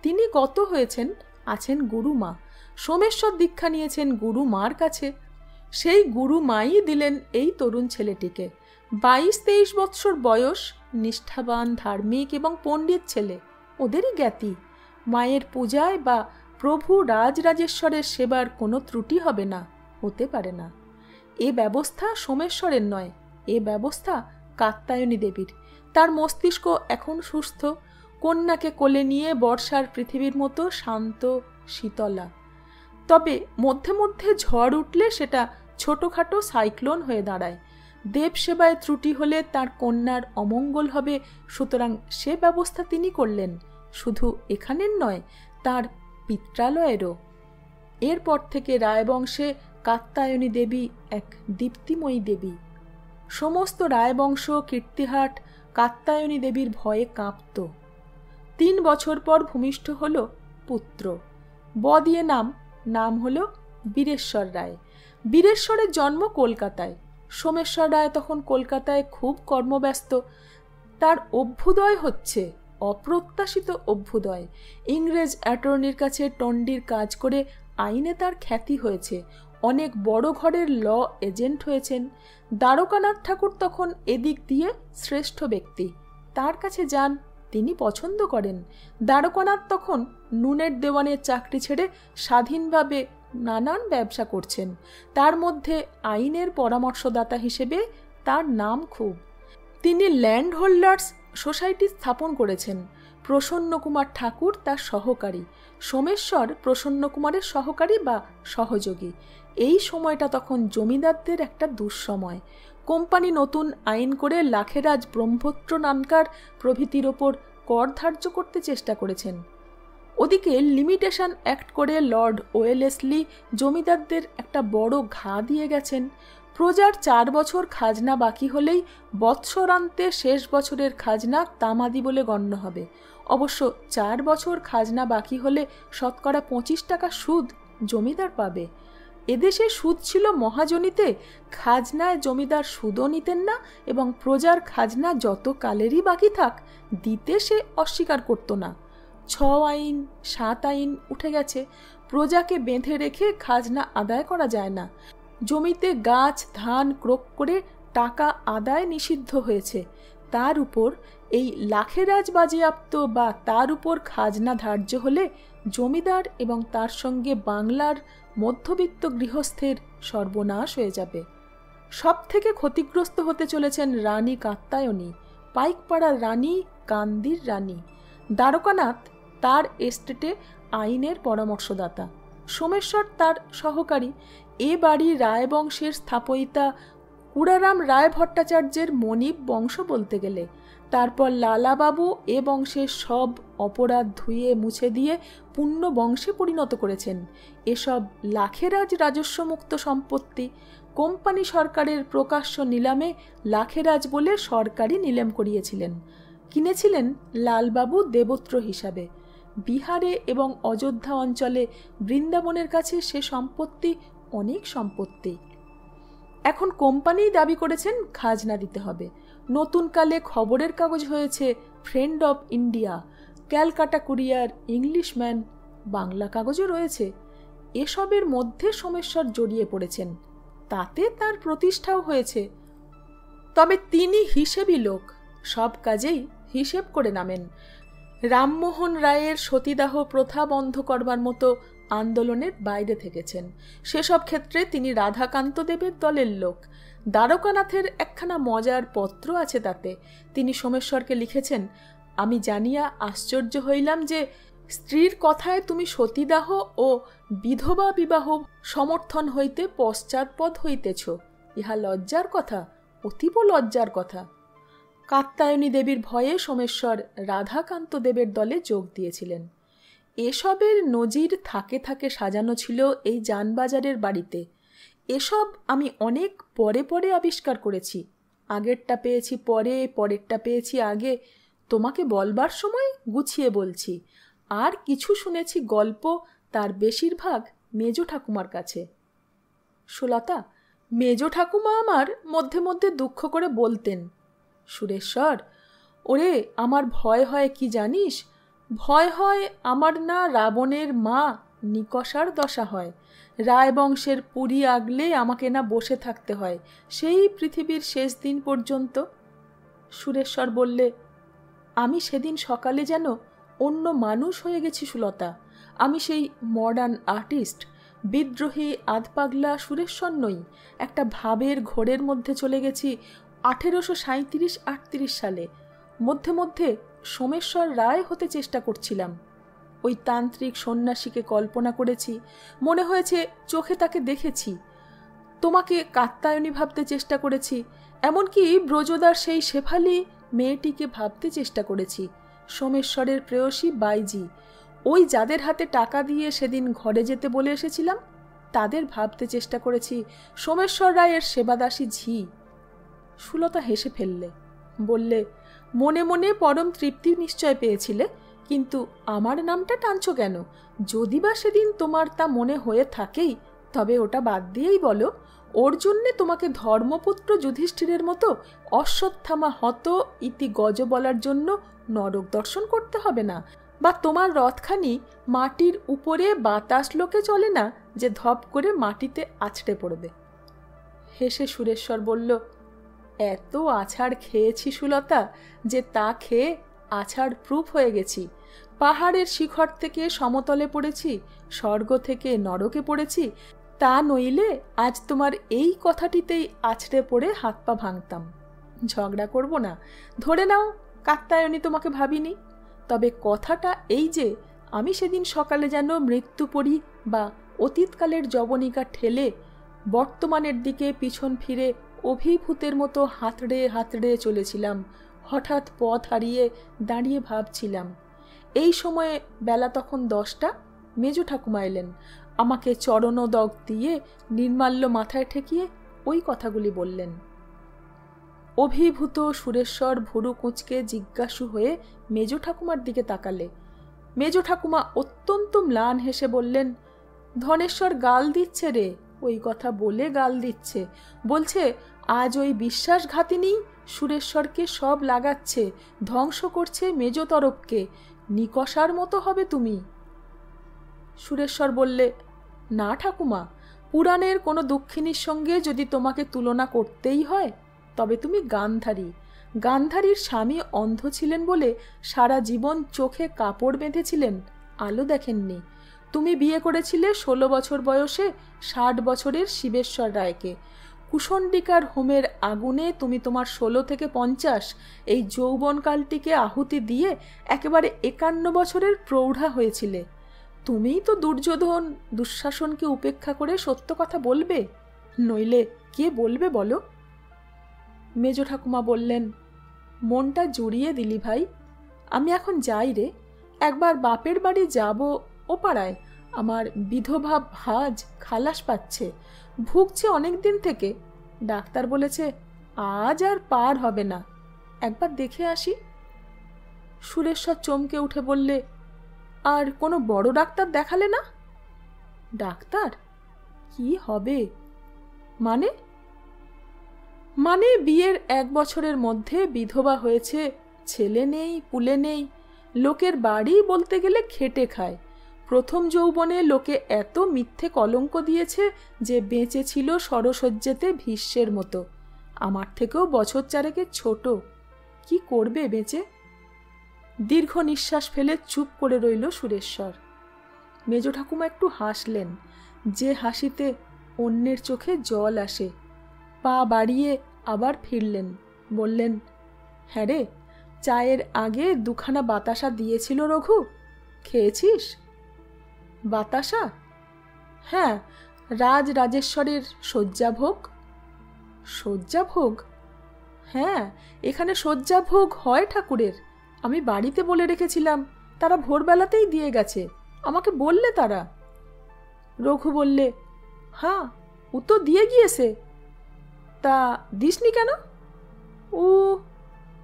Speaker 1: তিনি গত হয়েছেন, আছেন গুরুমা। সোমেশ্বর দীক্ষা নিয়েছেন গুরুমার কাছে। সেই গুরুমাই দিলেন এই তরুণ ছেলেটিকে। 22-23 বৎসর বয়স, নিষ্ঠাবান, ধার্মিক এবং পণ্ডিত ছেলে। ওদেরই জ্ঞাতি। মায়ের পূজায় বা প্রভু রাজরাজেশ্বরের সেবার কোনো ত্রুটি হবে না, হতে পারে না। এ ব্যবস্থা সোমেশ্বরের নয়, এ ব্যবস্থা কাত্যায়নী দেবীর। তার মস্তিষ্ক এখন সুস্থ। কন্যাকে কোলে নিয়ে বর্ষার পৃথিবীর মতো শান্ত শীতলা। তবে মধ্যে মধ্যে ঝড় উঠলে সেটা ছোটোখাটো সাইক্লোন হয়ে দাঁড়ায়। দেবসেবায় ত্রুটি হলে তার কন্যার অমঙ্গল হবে, সুতরাং সে ব্যবস্থা তিনি করলেন। শুধু এখানের নয়, তার পিত্রালয়েরও। এরপর থেকে রায়বংশে কাত্যায়নী দেবী এক দীপ্তিময়ী দেবী। সমস্ত রায়বংশ কীর্তিহাট কাত্যায়নী দেবীর ভয়ে কাঁপত। 3 বছর পর ভূমিষ্ঠ হল পুত্র। দিয়ে নাম হল বীরেশ্বর রায়। বীরেশ্বরের জন্ম কলকাতায়। সোমেশ্বর রায় তখন কলকাতায় খুব কর্মব্যস্ত। তার অভ্যুদয় হচ্ছে, অপ্রত্যাশিত অভ্যুদয়। ইংরেজ অ্যাটর্নির কাছে টন্ডির কাজ করে আইনে তার খ্যাতি হয়েছে। অনেক বড় ঘরের ল এজেন্ট হয়েছেন। দ্বারকানাথ ঠাকুর তখন এদিক দিয়ে শ্রেষ্ঠ ব্যক্তি। তার কাছে যান, তিনি পছন্দ করেন। দ্বারকানাথ তখন নুনের দেওয়ানের চাকরি ছেড়ে স্বাধীনভাবে নানান ব্যবসা করছেন। তার মধ্যে আইনের পরামর্শদাতা হিসেবে তার নাম খুব। তিনি ল্যান্ড হোল্ডার্স সোসাইটি স্থাপন করেছেন। প্রসন্ন কুমার ঠাকুর তার সহকারী। সোমেশ্বর প্রসন্ন কুমারের সহকারী বা সহযোগী। এই সময়টা তখন জমিদারদের একটা দুঃসময়। কোম্পানি নতুন আইন করে লাখেরাজ, ব্রহ্মপুত্র, নানকার প্রভৃতির ওপর কর ধার্য করতে চেষ্টা করেছেন। ওদিকে লিমিটেশন অ্যাক্ট করে লর্ড ওয়েলেসলি জমিদারদের একটা বড় ঘা দিয়ে গেছেন। প্রজার 4 বছর খাজনা বাকি হলেই বৎসরান্তে শেষ বছরের খাজনা তামাদি বলে গণ্য হবে। অবশ্য 4 বছর খাজনা বাকি হলে শতকরা 25 টাকা সুদ জমিদার পাবে। এদেশে সুদ ছিল মহাজনীতে। খাজনায় জমিদার সুদও নিতেন না এবং প্রজার খাজনা যত কালেরই বাকি থাক দিতে সে অস্বীকার করত না। 6 আইন 7 আইন উঠে গেছে। প্রজাকে বেঁধে রেখে খাজনা আদায় করা যায় না। জমিতে গাছ ধান ক্রোক করে টাকা আদায় নিষিদ্ধ হয়েছে। তার উপর এই লাখেরাজ বাজেয়াপ্ত বা তার উপর খাজনা ধার্য হলে জমিদার এবং তার সঙ্গে বাংলার মধ্যবিত্ত গৃহস্থের সর্বনাশ হয়ে যাবে। সব থেকে ক্ষতিগ্রস্ত হতে চলেছেন রানী কাত্যায়নী, পাইকপাড়ার রানী, কান্দির রানী। দ্বারকানাথ তার এস্টেটে আইনের পরামর্শদাতা। সোমেশ্বর তার সহকারী। এ বাড়ি রায়বংশের স্থাপয়িতা উড়ারাম রায় ভট্টাচার্যের মনিব বংশ বলতে গেলে। তারপর লালাবাবু এ বংশের সব অপরাধ ধুয়ে মুছে দিয়ে পূর্ণ বংশে পরিণত করেছেন। এসব লাখেরাজ রাজস্বমুক্ত সম্পত্তি কোম্পানি সরকারের প্রকাশ্য নিলামে লাখেরাজ বলে সরকারি নিলাম করিয়েছিলেন। কিনেছিলেন লালবাবু দেবত্র হিসাবে। বিহারে এবং অযোধ্যা অঞ্চলে বৃন্দাবনের কাছে সে সম্পত্তি অনেক সম্পত্তি। এখন কোম্পানিই দাবি করেছেন খাজনা দিতে হবে। নতুন কালে খবরের কাগজ হয়েছে Friend of India, Calcutta Courier, Englishman, Bangla কাগজও রয়েছে। এসবের মধ্যে সোমেশ্বর জড়িয়ে পড়েছেন, তাতে তার প্রতিষ্ঠাও হয়েছে। তবে তিনি হিসেবি লোক, সব কাজেই হিসেব করে নামেন। রামমোহন রায়ের সতীদাহ প্রথা বন্ধ করবার মতো আন্দোলনের বাইরে থেকেছেন। সেসব ক্ষেত্রে তিনি রাধাকান্ত দেবের দলের লোক। দ্বারকানাথের একখানা মজার পত্র আছে, তাতে তিনি সোমেশ্বরকে লিখেছেন, আমি জানিয়া আশ্চর্য হইলাম যে স্ত্রীর কথায় তুমি সতীদাহ ও বিধবা বিবাহ সমর্থন হইতে পশ্চাৎপদ হইতেছ। ইহা লজ্জার কথা, অতীব লজ্জার কথা। কাত্যায়নী দেবীর ভয়ে সোমেশ্বর রাধাকান্ত দেবের দলে যোগ দিয়েছিলেন। এসবের নজির থাকে থাকে সাজানো ছিল এই জানবাজারের বাড়িতে। এসব আমি অনেক পরে পরে আবিষ্কার করেছি। আগেরটা পেয়েছি পরে, পরেরটা পেয়েছি আগে। তোমাকে বলবার সময় গুছিয়ে বলছি। আর কিছু শুনেছি গল্প, তার বেশিরভাগ মেজ ঠাকুমার কাছে। সুলতা, মেজ ঠাকুমা আমার মধ্যে মধ্যে দুঃখ করে বলতেন, সুরেশ্বর, ওরে আমার ভয় হয় কি জানিস? ভয় হয় আমার না রাবণের মা নিকষার দশা হয়, রায়বংশের পুরী আগলে আমাকে না বসে থাকতে হয় সেই পৃথিবীর শেষ দিন পর্যন্ত। সুরেশ্বর বললে, আমি সেদিন সকালে যেন অন্য মানুষ হয়ে গেছি সুলতা। আমি সেই মডার্ন আর্টিস্ট, বিদ্রোহী আধপাগলা সুরেশ্বর নই। একটা ভাবের ঘোরের মধ্যে চলে গেছি 1837-38 সালে। মধ্যে মধ্যে সোমেশ্বর রায় হতে চেষ্টা করছিলাম। ওই তান্ত্রিক সন্ন্যাসীকে কল্পনা করেছি, মনে হয়েছে চোখে তাকে দেখেছি। তোমাকে কাত্যায়নী ভাবতে চেষ্টা করেছি, এমনকি ব্রজদার সেই শেফালি মেয়েটিকে ভাবতে চেষ্টা করেছি। সোমেশ্বরের প্রেয়সী বাইজি, ওই যাদের হাতে টাকা দিয়ে সেদিন ঘরে যেতে বলে এসেছিলাম, তাদের ভাবতে চেষ্টা করেছি। সোমেশ্বর রায়ের সেবাদাসী ঝি। সুলতা হেসে ফেললে, বললে, মনে মনে পরম তৃপ্তি নিশ্চয় পেয়েছিলে, কিন্তু আমার নামটা টানছ কেন? যদি বা সেদিন তোমার তা মনে হয়ে থাকেই, তবে ওটা বাদ দিয়েই বলো, ওর জন্যে তোমাকে ধর্মপুত্র যুধিষ্ঠিরের মতো অশ্বত্থামা হত ইতি গজ বলার জন্য নরক দর্শন করতে হবে না, বা তোমার রথখানি মাটির উপরে বাতাস লোকে চলে না যে ধপ করে মাটিতে আছড়ে পড়বে। হেসে সুরেশ্বর বলল, এত আছাড় খেয়েছি সুলতা যে তা খেয়ে আছাড় প্রুফ হয়ে গেছি। পাহাড়ের শিখর থেকে সমতলে পড়েছি, স্বর্গ থেকে নরকে পড়েছি। তা নইলে আজ তোমার এই কথাটিতেই আছড়ে পড়ে হাত পা ভাঙতাম। ঝগড়া করব না, ধরে নাও কাত্যায়নী তোমাকে ভাবিনি। তবে কথাটা এই যে আমি সেদিন সকালে যেন মৃত্যু পড়ি বা অতীতকালের যবনিকা ঠেলে বর্তমানের দিকে পিছন ফিরে অভিভূতের মতো হাতড়ে হাতড়ে চলেছিলাম। হঠাৎ পথ হারিয়ে দাঁড়িয়ে ভাবছিলাম। এই সময়ে বেলা তখন 10টা। মেজ ঠাকুমা এলেন, আমাকে চরণোদক দিয়ে নির্মাল্য মাথায় ঠেকিয়ে ওই কথাগুলি বললেন। অভিভূত সুরেশ্বর ভুরু কুঁচকে জিজ্ঞাসু হয়ে মেজ ঠাকুমার দিকে তাকালে। মেজ ঠাকুমা অত্যন্ত ম্লান হেসে বললেন, ধনেশ্বর গাল দিচ্ছে রে, ওই কথা বলে গাল দিচ্ছে। বলছে আজ ওই বিশ্বাসঘাতিনী সুরেশ্বরকে সব লাগাচ্ছে, ধ্বংস করছে মেজ তরফকে, নিকষার মতো হবে তুমি। সুরেশ্বর বললে, না ঠাকুমা, পুরাণের কোনো দুঃখিনীর সঙ্গে যদি তোমাকে তুলনা করতেই হয়, তবে তুমি গান্ধারী। গান্ধারীর স্বামী অন্ধ ছিলেন বলে সারা জীবন চোখে কাপড় বেঁধেছিলেন, আলো দেখেননি। তুমি বিয়ে করেছিলে 16 বছর বয়সে 60 বছরের শিবেশ্বর রায়কে। কুশণ্ডিকার হোমের আগুনে তুমি তোমার 16 থেকে 50 এই যৌবনকালটিকে আহুতি দিয়ে একেবারে 51 বছরের প্রৌঢ়া হয়েছিলে। তুমিই তো দুর্যোধন দুঃশাসনকে উপেক্ষা করে সত্য কথা বলবে, নইলে কে বলবে বলো? মেজ ঠাকুমা বললেন, মনটা জুড়িয়ে দিলি ভাই। আমি এখন যাই রে, একবার বাপের বাড়ি যাব। ও পাড়ায় আমার বিধবা ভাজ খালাস পাচ্ছে, ভুগছে অনেক দিন থেকে। ডাক্তার বলেছে আজ আর পার হবে না, একবার দেখে আসি। সুরেশ্বর চমকে উঠে বললে, আর কোনো বড় ডাক্তার দেখালে না? ডাক্তার কি হবে? মানে? মানে বিয়ের 1 বছরের মধ্যে বিধবা হয়েছে, ছেলে নেই, পুলে নেই, লোকের বাড়ি বলতে গেলে খেটে খায়। প্রথম যৌবনে লোকে এত মিথ্যে কলঙ্ক দিয়েছে যে বেঁচে ছিল সরসজ্জেতে ভীষ্মের মতো। আমার থেকেও বছর 4 ছোট, কি করবে বেঁচে? দীর্ঘ নিঃশ্বাস ফেলে চুপ করে রইল সুরেশ্বর। মেজ ঠাকুমা একটু হাসলেন, যে হাসিতে অন্যের চোখে জল আসে। পা বাড়িয়ে আবার ফিরলেন, বললেন, হ্যাঁ রে, চায়ের আগে 2খানা বাতাসা দিয়েছিল রঘু, খেয়েছিস? বাতাসা? হ্যাঁ, রাজরাজেশ্বরের শয্যাভোগ। শয্যাভোগ? হ্যাঁ, এখানে শয্যাভোগ হয় ঠাকুরের। আমি বাড়িতে বলে রেখেছিলাম, তারা ভোরবেলাতেই দিয়ে গেছে, আমাকে বললে তারা। রঘু বললে, হ্যাঁ, ও তো দিয়ে গিয়েছে। তা দিসনি কেন? ও,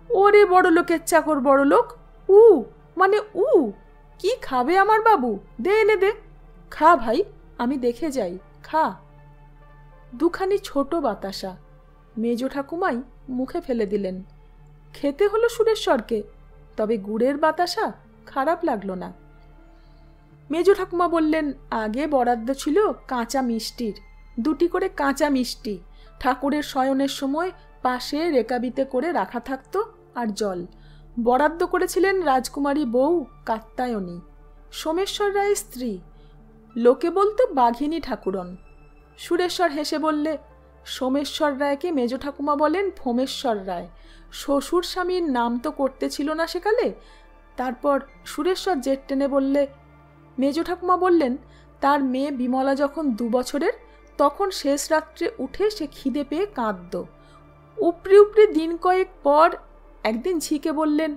Speaker 1: ওরে বড় লোকের চাকর বড় লোক, উ মানে উ কি খাবে আমার বাবু? দে এনে দে, খা ভাই, আমি দেখে যাই, খা। 2খানি ছোট বাতাসা মেজ ঠাকুমাই মুখে ফেলে দিলেন। খেতে হলো সুরেশ্বরকে, তবে গুড়ের বাতাসা খারাপ লাগলো না। মেজ ঠাকুমা বললেন, আগে বরাদ্দ ছিল কাঁচা মিষ্টির, 2টি করে কাঁচা মিষ্টি ঠাকুরের শয়নের সময় পাশে রেকাবিতে করে রাখা থাকতো, আর জল বরাদ্দ করেছিলেন রাজকুমারী বউ কাত্যায়নী, সোমেশ্বর রায়ের স্ত্রী। লোকে বলতো বাঘিনী ঠাকুরন। সুরেশ্বর হেসে বললে, সোমেশ্বর রায়কে মেজ ঠাকুমা বলেন ফোমেশ্বর রায়। শ্বশুর স্বামীর নাম তো করতে ছিল না সেকালে। তারপর সুরেশ্বর জেট টেনে বললে, মেজ ঠাকুমা বললেন, তার মেয়ে বিমলা যখন 2 বছরের, তখন শেষ রাত্রে উঠে সে খিদে পেয়ে কাঁদত। উপরি উপরি দিন কয়েক পর একদিন ঝিকে বললেন,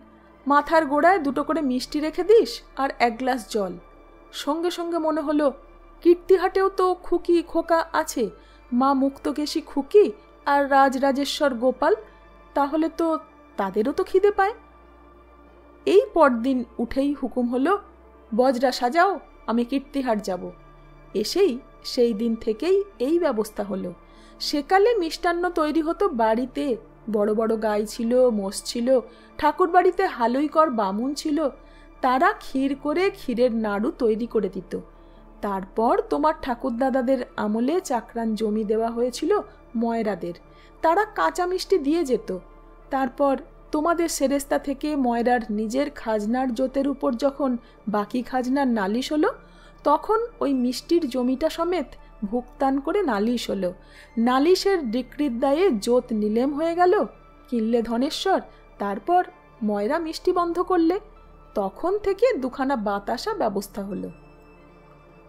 Speaker 1: মাথার গোড়ায় 2টো করে মিষ্টি রেখে দিস আর 1 গ্লাস জল। সঙ্গে সঙ্গে মনে হলো, কীর্তিহাটেও তো খুকি খোকা আছে, মা মুক্তকেশী খুকি আর রাজরাজেশ্বর গোপাল, তাহলে তো তাদেরও তো খিদে পায়। এই পরদিন উঠেই হুকুম হলো, বজরা সাজাও, আমি কীর্তিহাট যাব। এসেই সেই দিন থেকেই এই ব্যবস্থা হলো। সেকালে মিষ্টান্ন তৈরি হতো বাড়িতে, বড় বড় গাই ছিল, মোষ ছিল, ঠাকুর বাড়িতে হালুইকর বামুন ছিল, তারা ক্ষীর করে ক্ষীরের নাড়ু তৈরি করে দিত। তারপর তোমার ঠাকুরদাদাদের আমলে চাকরান জমি দেওয়া হয়েছিল ময়রাদের, তারা কাঁচা মিষ্টি দিয়ে যেত। তারপর তোমাদের সেরেস্তা থেকে ময়রার নিজের খাজনার জোতের উপর যখন বাকি খাজনার নালিশ হলো, তখন ওই মিষ্টির জমিটা সমেত ভুগতান করে নালিশ হলো। নালিশের ডিক্রির দায়ে জোত নিলেম হয়ে গেল, কিনলে ধনেশ্বর। তারপর ময়রা মিষ্টি বন্ধ করলে, তখন থেকে 2খানা বাতাসা ব্যবস্থা হলো।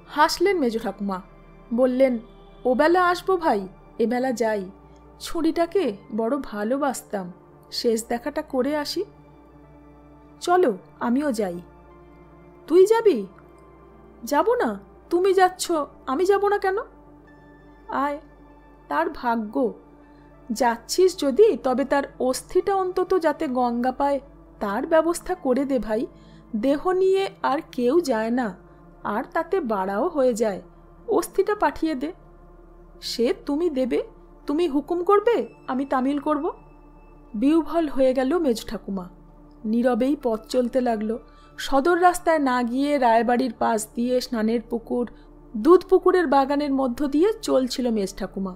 Speaker 1: হাসলেন মেজ ঠাকুমা, বললেন, ওবেলা আসবো ভাই, এবেলা যাই। ছুরিটাকে বড় ভালোবাসতাম, শেষ দেখাটা করে আসি। চলো, আমিও যাই। তুই যাবি? যাব না, তুমি যাচ্ছ, আমি যাব না কেন? আয়, তার ভাগ্য। যাচ্ছিস যদি, তবে তার অস্থিটা অন্তত যাতে গঙ্গা পায় তার ব্যবস্থা করে দে ভাই। দেহ নিয়ে আর কেউ যায় না, আর তাতে বাড়াও হয়ে যায়, অস্থিটা পাঠিয়ে দে। সে তুমি দেবে, তুমি হুকুম করবে, আমি তামিল করব। বিহ্বল হয়ে গেল মেজ ঠাকুমা। নীরবেই পথ চলতে লাগলো। সদর রাস্তায় না গিয়ে রায়বাড়ির পাশ দিয়ে স্নানের পুকুর, দুধ পুকুরের বাগানের মধ্য দিয়ে চলছিল মেজ ঠাকুমা।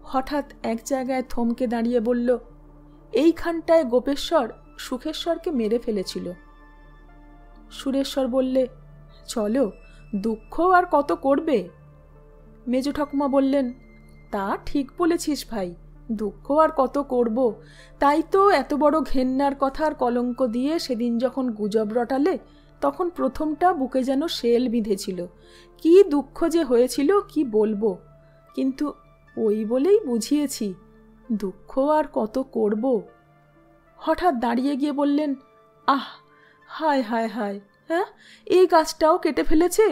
Speaker 1: হঠাৎ এক জায়গায় থমকে দাঁড়িয়ে বলল, এইখানটায় গোপেশ্বর সুখেশ্বরকে মেরে ফেলেছিল। সুরেশ্বর বললে, চলো, দুঃখ আর কত করবে? মেজ ঠাকুমা বললেন, তা ঠিক বলেছিস ভাই, দুঃখ আর কত করব। তাই তো এত বড় ঘেন্নার কথার কলঙ্ক দিয়ে সেদিন যখন গুজব রটালে, তখন প্রথমটা বুকে যেন শেল বিঁধেছিল। কি দুঃখ যে হয়েছিল কি বলবো, কিন্তু ওই বলেই বুঝিয়েছি। দুঃখ আর কত করব। হঠাৎ দাঁড়িয়ে গিয়ে বললেন, আহ, হায় হায় হায়, হ্যাঁ, এই গাছটাও কেটে ফেলেছে।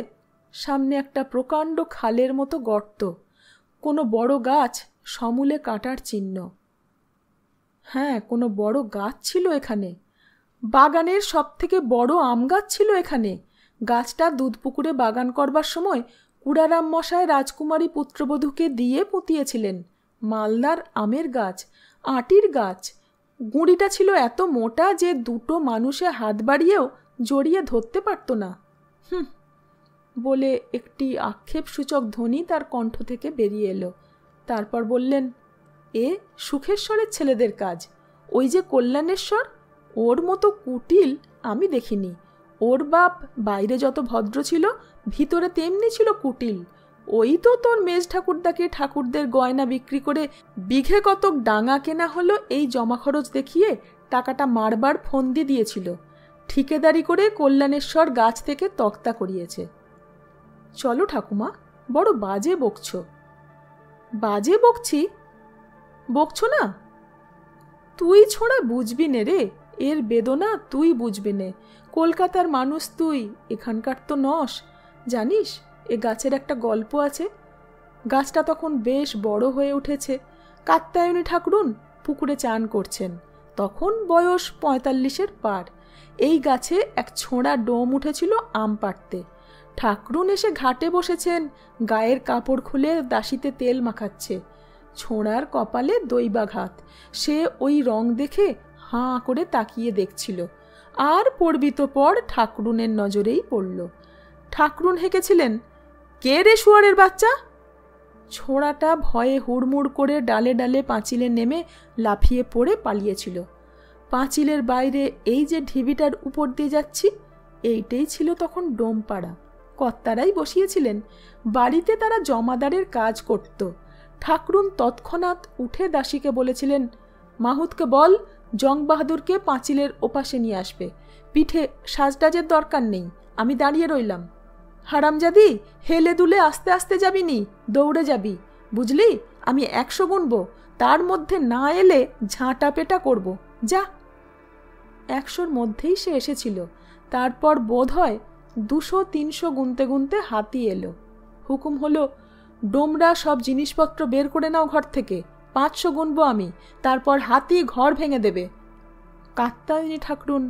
Speaker 1: সামনে একটা প্রকাণ্ড খালের মতো গর্ত, কোনো বড় গাছ সমূলে কাটার চিহ্ন। হ্যাঁ, কোনো বড় গাছ ছিল এখানে। বাগানের সবথেকে বড় আম গাছ ছিল এখানে। গাছটা দুধপুকুরে বাগান করবার সময় কুড়ারাম মশাই রাজকুমারী পুত্রবধূকে দিয়ে পুঁতিয়েছিলেন। মালদার আমের গাছ, আটির গাছ। গুঁড়িটা ছিল এত মোটা যে দুটো মানুষে হাত বাড়িয়েও জড়িয়ে ধরতে পারত না। বলে একটি আক্ষেপসূচক ধ্বনি তার কণ্ঠ থেকে বেরিয়ে এলো। তারপর বললেন, এ সুখেশ্বরের ছেলেদের কাজ। ওই যে কল্যাণেশ্বর, ওর মতো কুটিল আমি দেখিনি। ওর বাপ বাইরে যত ভদ্র ছিল, ভিতরে তেমনি ছিল কুটিল। ওই তো তোর মেজ ঠাকুরদাকে ঠাকুরদের গয়না বিক্রি করে বিঘে কতক ডাঙা কেনা হলো এই জমা খরচ দেখিয়ে টাকাটা মারবার ফন্দি দিয়েছিল। ঠিকেদারি করে কল্যাণেশ্বর গাছ থেকে তক্তা করিয়েছে। চলো ঠাকুমা, বড় বাজে বকছ। বাজে বকছি? বকছ না? তুই ছোড়া বুঝবি নে রে, এর বেদনা তুই বুঝবি নে। কলকাতার মানুষ তুই, এখানকার তো নস। জানিস, এ গাছের একটা গল্প আছে। গাছটা তখন বেশ বড় হয়ে উঠেছে। কাত্যায়নী ঠাকুরুন পুকুরে চান করছেন। তখন বয়স 45-এর পার। এই গাছে এক ছোঁড়া ডোম উঠেছিল আম পাড়তে। ঠাকুরুন এসে ঘাটে বসেছেন, গায়ের কাপড় খুলে দাসিতে তেল মাখাচ্ছে। ছোঁড়ার কপালে দৈবাঘাত। সে ওই রং দেখে হাঁ করে তাকিয়ে দেখছিল। আর পড়বি তো পর, ঠাকুরুনের নজরেই পড়ল। ঠাকুরুন হেঁকেছিলেন, কে রে শুয়ারের বাচ্চা? ছোঁড়াটা ভয়ে হুড়মুড় করে ডালে ডালে পাঁচিলে নেমে লাফিয়ে পড়ে পালিয়েছিল। পাঁচিলের বাইরে এই যে ঢিবিটার উপর দিয়ে যাচ্ছি, এইটাই ছিল তখন ডোমপাড়া। কর্তারাই বসিয়েছিলেন। বাড়িতে তারা জমাদারের কাজ করত। ঠাকুরুন তৎক্ষণাৎ উঠে দাসীকে বলেছিলেন, মাহুতকে বল জং বাহাদুরকে পাঁচিলের ওপাশে নিয়ে আসবে। পিঠে সাজটাজের দরকার নেই, আমি দাঁড়িয়ে রইলাম। হারামজাদি, হেলে দুলে আস্তে আস্তে যাবি নি, দৌড়ে যাবি, বুঝলি? আমি 100 গুনব, তার মধ্যে না এলে ঝাঁটা পেটা করব, যা। 100-র মধ্যেই সে এসেছিল। তারপর বোধ হয় 200-300 গুনতে গুনতে হাতি এলো। হুকুম হলো, ডোমরা সব জিনিসপত্র বের করে নাও ঘর থেকে, 500 গুনব আমি, তারপর হাতি ঘর ভেঙে দেবে। কাত্যায়নী ঠাকুরুন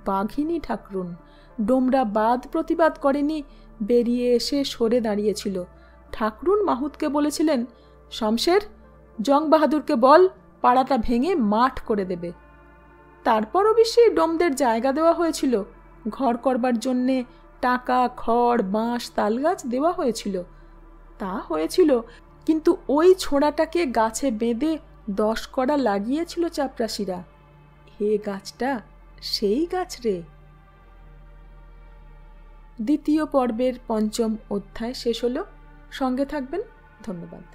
Speaker 1: বাঘিনী ঠাকুরুন। ডোমরা বাদ প্রতিবাদ করেনি, বেরিয়ে এসে সরে দাঁড়িয়েছিল। ঠাকুরুন মাহুতকে বলেছিলেন, শমশের, জং বাহাদুরকে বল পাড়াটা ভেঙে মাঠ করে দেবে। তারপর অবশ্যই ডোমদের জায়গা দেওয়া হয়েছিল। ঘর করবার জন্যে টাকা, খড়, বাঁশ, তালগাছ দেওয়া হয়েছিল। তা হয়েছিল, কিন্তু ওই ছোঁড়াটাকে গাছে বেঁধে 10 কড়া লাগিয়েছিল চাপরাশিরা। হে গাছটা সেই গাছ রে। দ্বিতীয় পর্বের 5ম অধ্যায় শেষ হলো। সঙ্গে থাকবেন। ধন্যবাদ।